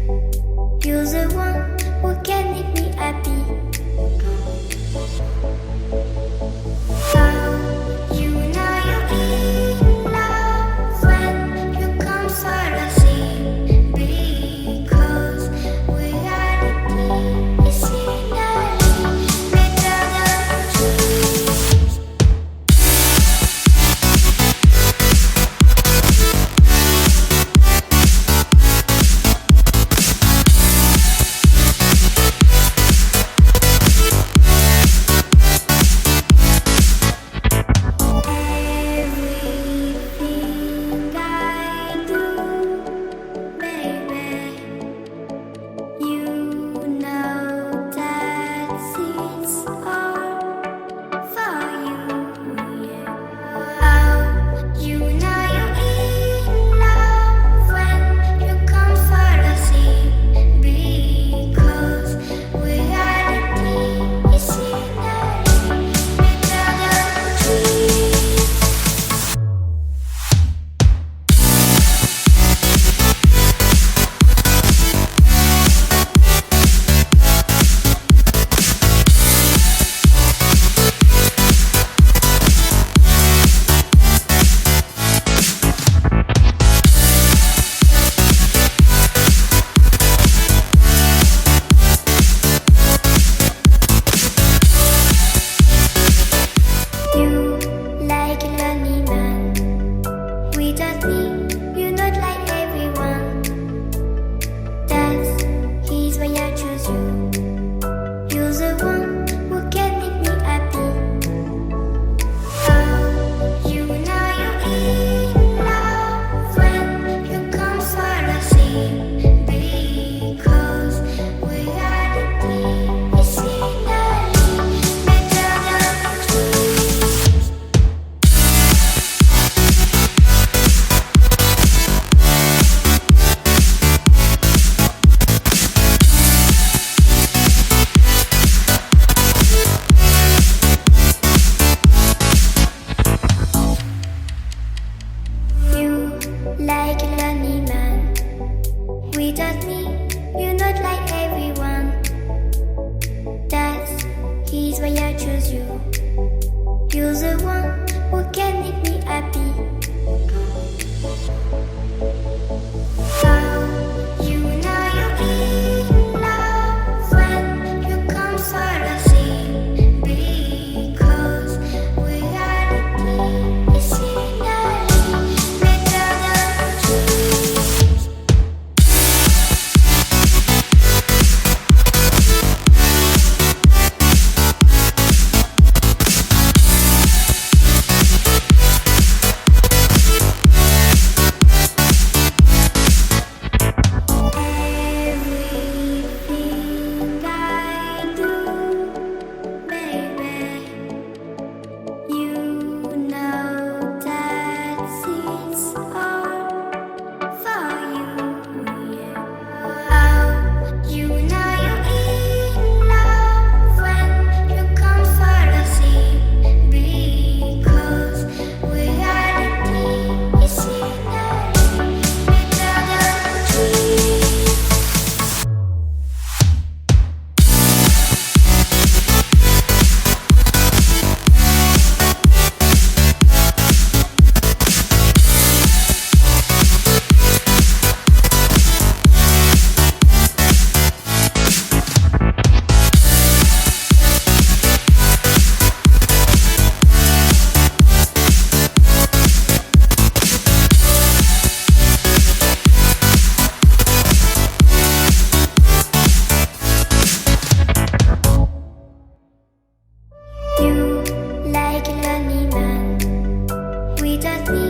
You're the one who can make me happy. How you know you're in love when you come for the sea? Because reality is finally better than dreams. Everything I do, baby, you know that it's all for you, yeah. Oh, you know you're in love when you come for the sea. Because reality is finally better than dreams. You like a lonely man. Without me, you're not like everyone. That's his why I choose you. You're the one who can make me happy. How you know you're in love when you come for the sea? Because reality is finally better than dreams. You like a lonely man. Without me, you're not like everyone. That's his why I choose you. You're the one who can make me happy. How you know you're in love when you come for the sea? Because reality is finally better than dreams. Everything I do, baby, you know that it's all for you, yeah. Oh, you know you're in love when you come for the sea. Because reality is finally better than dreams. You like a lonely man. Without me,